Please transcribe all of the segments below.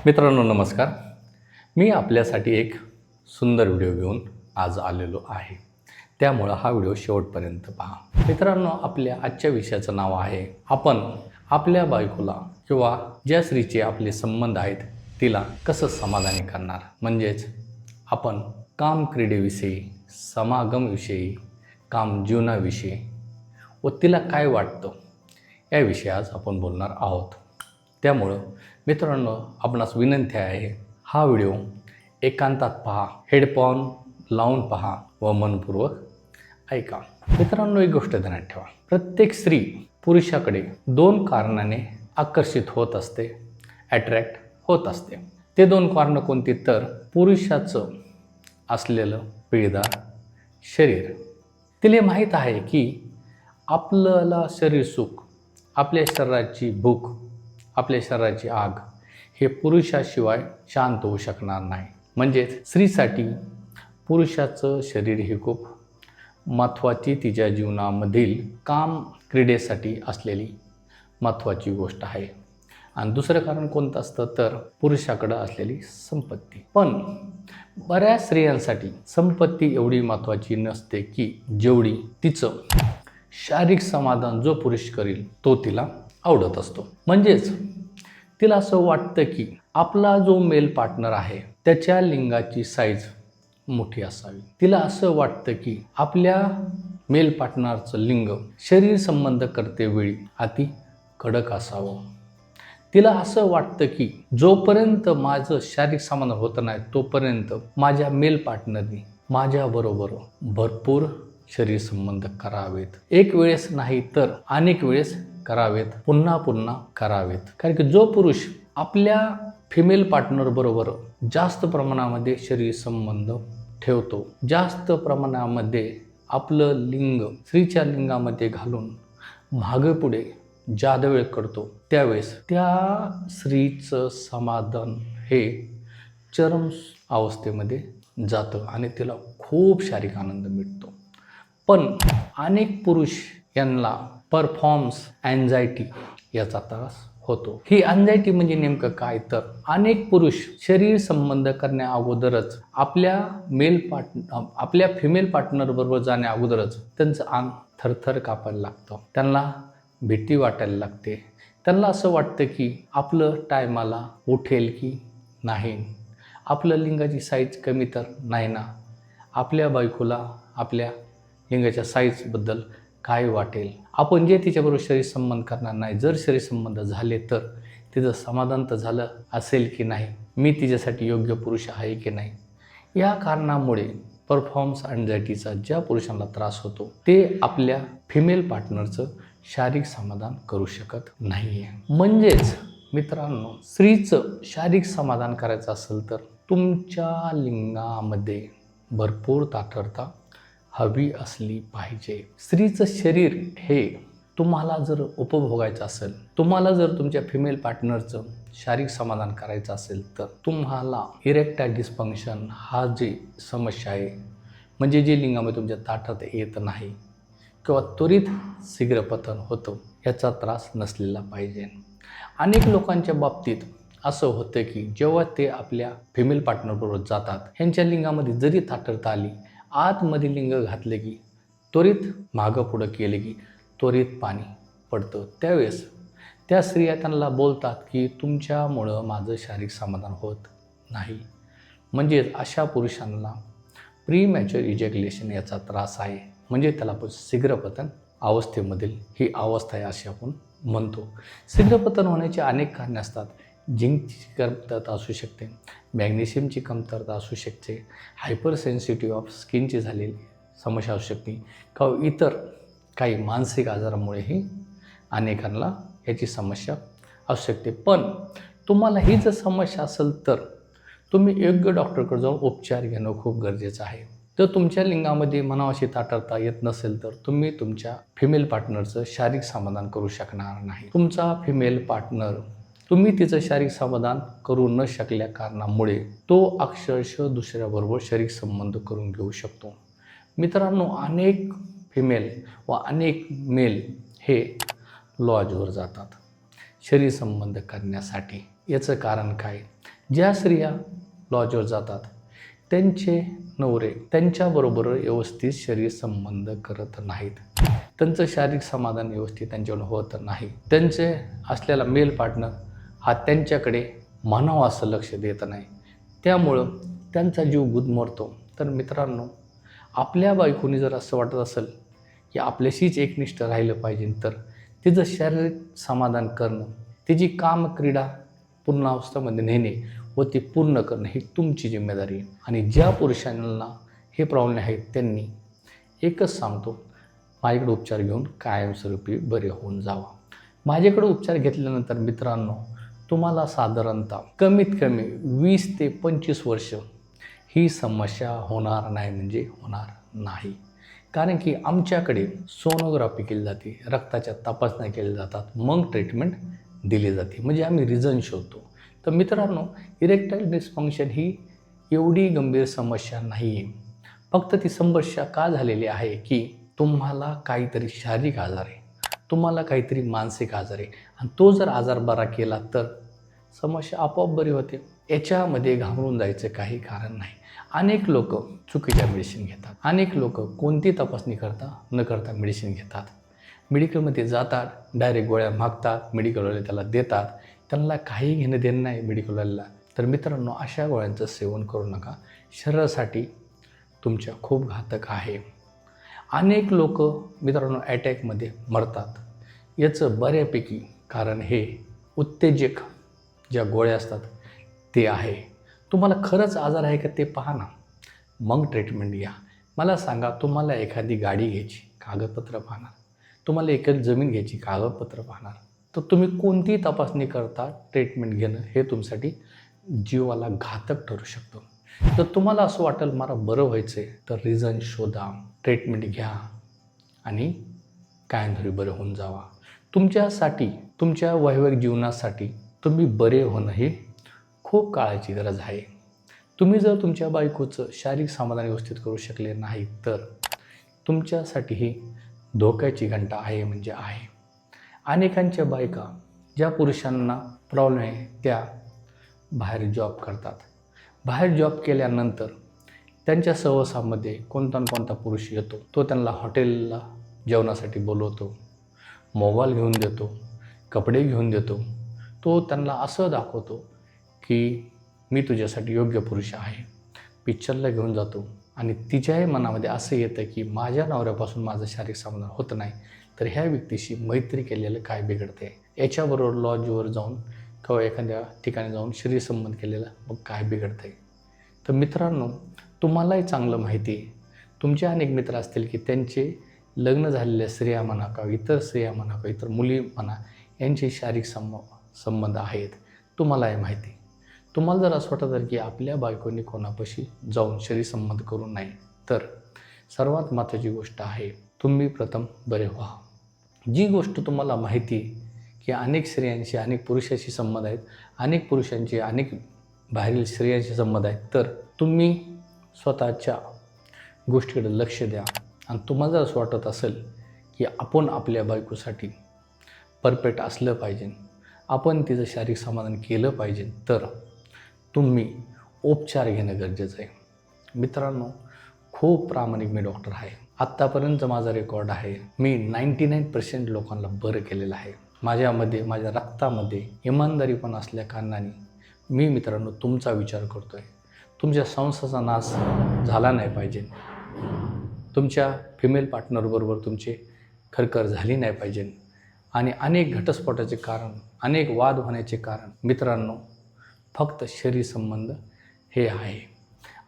मित्रांनो नमस्कार. मी आपल्यासाठी एक सुंदर व्हिडिओ घेऊन आज आलेलो आहे. त्यामुळं हा व्हिडिओ शेवटपर्यंत पहा. मित्रांनो, आपल्या आजच्या विषयाचं नाव आहे आपण आपल्या बायकोला किंवा ज्या स्त्रीचे आपले संबंध आहेत तिला कसं समाधानी करणार. म्हणजेच आपण काम क्रीडेविषयी, समागमविषयी, काम जीवनाविषयी व तिला काय वाटतं याविषयी आज आपण बोलणार आहोत. त्यामुळं मित्रांनो, आपणास विनंती आहे, हा व्हिडिओ एकांतात पहा, हेडफोन लावून पहा व मनपूर्वक ऐका. मित्रांनो, एक गोष्ट ध्यानात ठेवा, प्रत्येक स्त्री पुरुषाकडे दोन कारणाने आकर्षित होत असते, अट्रॅक्ट होत असते. ते दोन कारणं कोणती? तर पुरुषाचं असलेलं पिळदार शरीर. तिला माहीत आहे की आपल्याला शरीर सुख, आपल्या शरीराची भूक, आपल्या शरीराची आग हे पुरुषाशिवाय शांत होऊ शकणार नाही. म्हणजेच स्त्रीसाठी पुरुषाचं शरीर ही खूप महत्त्वाची, तिच्या जीवनामधील काम क्रीडेसाठी असलेली महत्त्वाची गोष्ट आहे. आणि दुसरं कारण कोणतं असतं तर पुरुषाकडं असलेली संपत्ती. पण बऱ्याच स्त्रियांसाठी संपत्ती एवढी महत्त्वाची नसते की जेवढी तिचं शारीरिक समाधान जो पुरुष करील तो तिला आवडत असतो. म्हणजेच तिला असं वाटतं की आपला जो मेल पार्टनर आहे त्याच्या लिंगाची साईज मोठी असावी. तिला असं वाटतं की आपल्या मेल पार्टनरचं लिंग शरीर संबंध करतेवेळी अति कडक असावं. तिला असं वाटतं की जोपर्यंत माझं शारीरिक समाधान होतं नाही तोपर्यंत माझ्या मेल पार्टनरनी माझ्याबरोबर भरपूर शरीर संबंध करावेत. एक वेळेस नाही तर अनेक वेळेस करावेत, पुन्हा पुन्हा करावेत. कारण की जो पुरुष आपल्या फिमेल पार्टनर बरोबर जास्त प्रमाणामध्ये शरीर संबंध ठेवतो, जास्त प्रमाणामध्ये आपलं लिंग स्त्रीच्या लिंगामध्ये घालून मागे पुढे जादा वेळ करतो, त्यावेळेस त्या स्त्रीचं समाधान हे चरम अवस्थेमध्ये जातं आणि तिला खूप शारीरिक आनंद मिळतो. पण अनेक पुरुष यांना परफॉर्मन्स अँझायटी याचा त्रास होतो. ही अँझायटी म्हणजे नेमकं काय? तर अनेक पुरुष शरीर संबंध करण्या अगोदरच आपल्या फिमेल पार्टनर बरोबर जाण्या अगोदरच त्यांचं अंग थरथर कापायला लागतं, त्यांना भीती वाटायला लागते. त्यांना असं वाटतं की आपलं टायमाला उठेल की नाही, आपलं लिंगाची साईज कमी तर नाही ना, आपल्या बायकोला आपल्या लिंगाच्या साईजबद्दल काय वाटेल, आपण जे तिच्याबरोबर शरीर संबंध करणार नाही, जर शरीर संबंध झाले तर तिचं समाधान तर झालं असेल की नाही, मी तिच्यासाठी योग्य पुरुष आहे की नाही. या कारणामुळे परफॉर्मन्स अँझायटीचा ज्या पुरुषांना त्रास होतो ते आपल्या फिमेल पार्टनरचं शारीरिक समाधान करू शकत नाही आहे. म्हणजेच मित्रांनो, स्त्रीचं शारीरिक समाधान करायचं असेल तर तुमच्या लिंगामध्ये भरपूर ताठरता हवी असली पाहिजे. स्त्रीचं शरीर हे तुम्हाला जर उपभोगायचं असेल, तुम्हाला जर तुमच्या फिमेल पार्टनरचं शारीरिक समाधान करायचं असेल तर तुम्हाला इरेक्टाईल डिस्फंक्शन हा जी समस्या आहे, म्हणजे जे लिंगामध्ये तुमच्या ताठरता येत नाही किंवा त्वरित शीघ्रपतन होतं, याचा त्रास नसलेला पाहिजे. अनेक लोकांच्या बाबतीत असं होतं की जेव्हा ते आपल्या फिमेल पार्टनरबरोबर जातात, ह्यांच्या लिंगामध्ये जरी ताठरता आली, आतमध्ये लिंग घातले की त्वरित मागं पुढं केले की त्वरित पाणी पडतं. त्यावेळेस त्या स्त्रिया त्यांना बोलतात की तुमच्यामुळं माझं शारीरिक समाधान होत नाही. म्हणजे अशा पुरुषांना प्रीमॅच्युअर इजॅक्युलेशन याचा त्रास आहे. म्हणजे त्याला आपण शीघ्रपतन अवस्थेमधील ही अवस्था आहे अशी आपण म्हणतो. शीघ्रपतन होण्याची अनेक कारणे असतात. झिंकची कमतरता असू शकते, मॅग्नेशियमची कमतरता असू शकते, हायपर सेन्सिटिव्ह ऑफ स्किनची झालेली समस्या असू शकते किंवा इतर काही मानसिक आजारामुळेही अनेकांना याची समस्या असू शकते. पण तुम्हाला ही जर समस्या असेल तर तुम्ही योग्य डॉक्टरकडे जाऊन उपचार घेणं खूप गरजेचं आहे. जर तुमच्या लिंगामध्ये मनावाशी ताठरता येत नसेल तर तुम्ही तुमच्या फिमेल पार्टनरचं शारीरिक समाधान करू शकणार नाही. तुमचा फिमेल पार्टनर तुम्ही तिचं शारीरिक समाधान करू न शकल्या कारणामुळे तो अक्षरशः दुसऱ्याबरोबर शारीरिक संबंध करून घेऊ शकतो. मित्रांनो, अनेक फिमेल व अनेक मेल हे लॉजवर जातात, शरीर संबंध करण्यासाठी. याचं कारण काय? ज्या स्त्रिया लॉजवर जातात त्यांचे नवरे त्यांच्याबरोबर व्यवस्थित शरीर संबंध करत नाहीत, त्यांचं शारीरिक समाधान व्यवस्थित त्यांच्याकडून होत नाही, त्यांचे असलेला मेल पार्टनर हा त्यांच्याकडे म्हणावं असं लक्ष देत नाही, त्यामुळं त्यांचा जीव गुदमरतो. तर मित्रांनो, आपल्या बायकोनी जर असं वाटत असेल की आपल्याशीच एकनिष्ठ राहिलं पाहिजे, तर तिचं शारीरिक समाधान करणं, तिची कामक्रीडा पूर्णावस्थेमध्ये नेणे व ती पूर्ण करणं ही तुमची जिम्मेदारी आहे. आणि ज्या पुरुषांना हे प्रॉब्लेम आहेत त्यांनी एकच सांगतो, माझ्याकडे उपचार घेऊन कायमस्वरूपी बरे होऊन जावा. माझ्याकडे उपचार घेतल्यानंतर मित्रांनो, तुम्हाला साधारणतः कमीत कमी 20 ते 25 वर्ष ही समस्या होणार नाही म्हणजे होणार नाही. कारण की आमच्याकडे सोनोग्राफी केली जाते, रक्ताच्या तपासण्या केल्या जातात, मग ट्रीटमेंट दिली जाते, म्हणजे आम्ही रिझन शोधतो. तर मित्रांनो, इरेक्टाईल डिस्फंक्शन ही एवढी गंभीर समस्या नाही आहे. फक्त ती समस्या का झालेली आहे की तुम्हाला काहीतरी शारीरिक आजार आहे, तुम्हाला काहीतरी मानसिक आजार आहे, आणि तो जर आजार बरा केला तर समस्या आपोआप बरी होते. याच्यामध्ये घाबरून जायचं काही कारण नाही. अनेक लोक चुकीच्या मेडिसिन घेतात, अनेक लोक कोणती तपासणी न करता मेडिसिन घेतात. मेडिकलमध्ये जातात, डायरेक्ट गोळ्या मागतात, मेडिकलवाले त्याला देतात, त्यांना काही घेणं देणं नाही मेडिकलवाल्याला. तर मित्रांनो, अशा गोळ्यांचं सेवन करू नका, शरीरासाठी तुमच्या खूप घातक आहे. अनेक लोक मित्रांनो अटॅकमध्ये मरतात. याचं बऱ्यापैकी कारण हे उत्तेजक ज्या गोळ्या असतात ते आहे. तुम्हाला खरंच आजार आहे का ते पहा ना, मग ट्रीटमेंट घ्या. मला सांगा, तुम्हाला एखादी गाडी घ्यायची, कागदपत्र पाहणार, तुम्हाला एखादी जमीन घ्यायची, कागदपत्र पाहणार, तर तुम्ही कोणतीही तपासणी करता ट्रीटमेंट घेणं हे तुमच्यासाठी जीवाला घातक ठरू शकतं. तर तुम्हाला असं वाटेल मला बरं व्हायचं आहे, तर रिझन शोधा, ट्रीटमेंट घ्या आणि कायमस्वरूपी बरं होऊन जावा. तुमच्यासाठी, तुमच्या वैवाहिक जीवनासाठी तुम्ही बरे होणं ही खूप काळाची गरज आहे. तुम्ही जर तुमच्या बायकोचं शारीरिक समाधान व्यवस्थित करू शकले नाही तर तुमच्यासाठी ही धोक्याची घंटा आहे म्हणजे आहे. अनेकांच्या बायका, ज्या पुरुषांना प्रॉब्लेम आहे, त्या बाहेर जॉब करतात. बाहेर जॉब केल्यानंतर त्यांच्या सहवासामध्ये कोणता ना कोणता पुरुष येतो, तो त्यांना हॉटेलला जेवणासाठी बोलवतो, मोबाईल घेऊन देतो, कपडे घेऊन देतो. तो त्यांना असं दाखवतो की मी तुझ्यासाठी योग्य पुरुष आहे, पिक्चरला घेऊन जातो, आणि तिच्याही मनामध्ये असं येतं की माझ्या नवऱ्यापासून माझं शारीरिक समाधान होत नाही, तर ह्या व्यक्तीशी मैत्री केलेलं काय बिघडते, याच्याबरोबर लॉजवर जाऊन किंवा एखाद्या ठिकाणी जाऊन शरीर संबंध केलेलं मग काय बिघडतं आहे. तर मित्रांनो, तुम्हालाही चांगलं माहिती आहे, तुमचे अनेक मित्र असतील की त्यांचे लग्न झालेल्या स्त्रिया म्हणा का इतर स्त्रिया म्हणा का इतर मुली म्हणा, यांचे शारीरिक संबंध आहेत, तुम्हालाही माहिती. तुम्हाला जर असं वाटतं तर की आपल्या बायकोनी कोणापाशी जाऊन शरीर संबंध करू नये, तर सर्वात महत्त्वाची गोष्ट आहे तुम्ही प्रथम बरे व्हा. जी गोष्ट तुम्हाला माहिती की अनेक स्त्रियांशी, अनेक पुरुषाशी संबंध आहेत, अनेक पुरुषांचे अनेक बाहेरील स्त्रियांशी संबंध आहेत, तर तुम्ही स्वतःच्या गोष्टीकडे लक्ष द्या. आणि तुम्हाला जर असं वाटत असेल की आपण आपल्या बायकोसाठी परफेक्ट असलं पाहिजे, आपण तिचं शारीरिक समाधान केलं पाहिजे, तर तुम्ही उपचार घेणं गरजेचं आहे. मित्रांनो, खूप प्रामाणिक मी डॉक्टर आहे. आत्तापर्यंत माझा रेकॉर्ड आहे, मी 99% लोकांना बरं केलेलं आहे. माझ्यामध्ये, माझ्या रक्तामध्ये इमानदारीपणा असल्या कारणाने मी मित्रांनो तुमचा विचार करतो आहे. तुमच्या संसाराचा नाश झाला नाही पाहिजे, तुमच्या फिमेल पार्टनरबरोबर तुमची खरखर झाली नाही पाहिजे, आणि अनेक घटस्फोटाचे कारण, अनेक वाद होण्याचे कारण मित्रांनो फक्त शरीर संबंध हे आहे.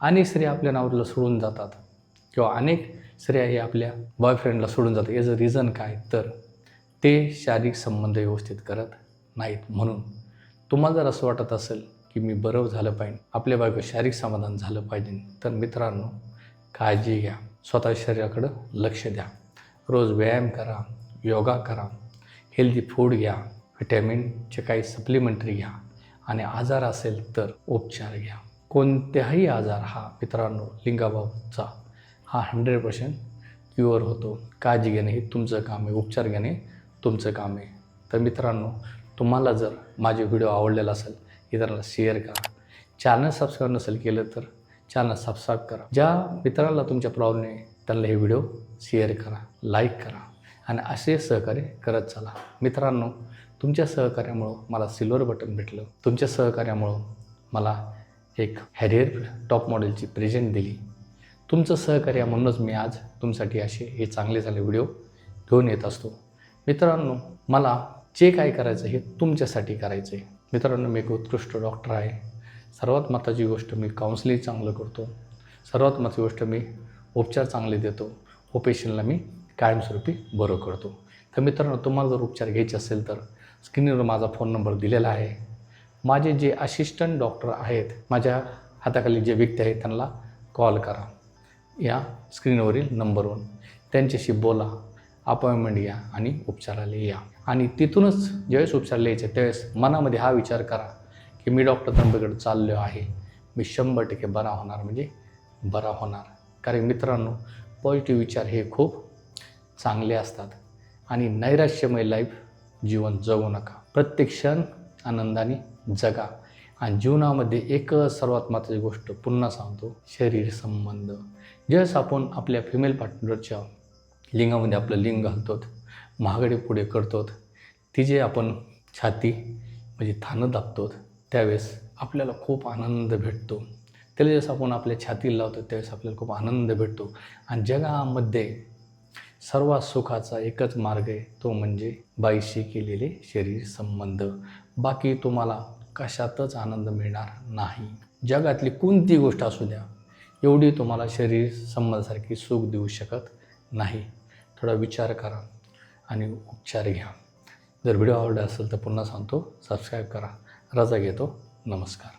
अनेक स्त्रिया आपल्या नवऱ्याला सोडून जातात किंवा अनेक स्त्रिया हे आपल्या बॉयफ्रेंडला सोडून जातात. याचं रिझन काय, तर ते शारीरिक संबंध व्यवस्थित करत नाहीत. म्हणून तुम्हाला जर असं वाटत असेल की मी बरं झालं पाहिजे, आपल्या बायको शारीरिक समाधान झालं पाहिजे, तर मित्रांनो काळजी घ्या, स्वतः शरीराकडं लक्ष द्या, रोज व्यायाम करा, योगा करा, हेल्दी फूड घ्या, व्हिटॅमिनचे काही सप्लिमेंटरी घ्या, आणि आजार असेल तर उपचार घ्या. कोणत्याही आजार हा मित्रांनो लिंगाबाबतचा हा 100% क्युअर होतो. काळजी घेणे हे तुमचं काम आहे, उपचार घेणे तुमचं काम आहे. तर मित्रांनो, तुम्हाला जर माझे व्हिडिओ आवडलेला असेल इतरांना शेअर करा. चॅनल सबस्क्राईब नसेल केलं तर चॅनल सबस्क्राईब करा. ज्या मित्रांना तुमच्या प्रॉब्लेम आहे त्यांना हे व्हिडिओ शेअर करा, लाईक करा आणि असे सहकार्य करत चला. मित्रांनो, तुमच्या सहकार्यामुळं मला सिल्वर बटन भेटलं. तुमच्या सहकार्यामुळं मला एक हॅरियर टॉप मॉडेलची प्रेझेंट दिली. तुमचं सहकार्य म्हणूनच मी आज तुमच्यासाठी हे चांगले व्हिडिओ घेऊन येत असतो. मित्रांनो, मला जे काय करायचं हे तुमच्यासाठी करायचं आहे. मित्रांनो, मी एक उत्कृष्ट डॉक्टर आहे. सर्वात महत्त्वाची गोष्ट मी काउन्सिलिंग चांगलं करतो. सर्वात महत्त्वाची गोष्ट मी उपचार चांगले देतो. पेशंटला मी कायमस्वरूपी बरं करतो. तर मित्रांनो, तुम्हाला जर उपचार घ्यायचे असेल तर स्क्रीनवर माझा फोन नंबर दिलेला आहे. माझे जे असिस्टंट डॉक्टर आहेत, माझ्या हाताखाली जे व्यक्ती आहेत त्यांना कॉल करा या स्क्रीनवरील नंबरवर. त्यांच्याशी बोला, अपॉइंटमेंट घ्या आणि उपचाराला या. आणि तिथूनच ज्यावेळेस उपचाराला यायचे त्यावेळेस मनामध्ये हा विचार करा की मी डॉक्टर त्र्यंबकेकडे चाललो आहे, मी 100% बरा होणार म्हणजे बरा होणार. कारण मित्रांनो, पॉझिटिव्ह विचार हे खूप चांगले असतात. आणि नैराश्यमय लाईफ जीवन जगू नका. प्रत्येक क्षण आनंदाने जगा. आणि जीवनामध्ये एक सर्वात महत्त्वाची गोष्ट पुन्हा सांगतो, शरीर संबंध. ज्यावेळेस आपण आपल्या फिमेल पार्टनरच्या लिंगामध्ये आपलं लिंग घालतो, महागडे पुढे करतो, तिचे आपण छाती म्हणजे थानं दाबतो, त्यावेळेस आपल्याला खूप आनंद भेटतो. त्याला जसं आपण आपल्या छातीला लावतो त्यावेळेस आपल्याला खूप आनंद भेटतो. आणि जगामध्ये सर्वात सुखाचा एकच मार्ग आहे, तो म्हणजे बाईशी केलेले शरीर संबंध. बाकी तुम्हाला कशातच आनंद मिळणार नाही. जगातली कोणती गोष्ट असू द्या, एवढी तुम्हाला शरीर संबंधासारखी सुख देऊ शकत नाही. थोडा विचार करा आणि उपचार घ्या. जर व्हिडिओ आवडला असेल तर पुन्हा सांगतो, सबस्क्राईब करा. रजा घेतो. नमस्कार.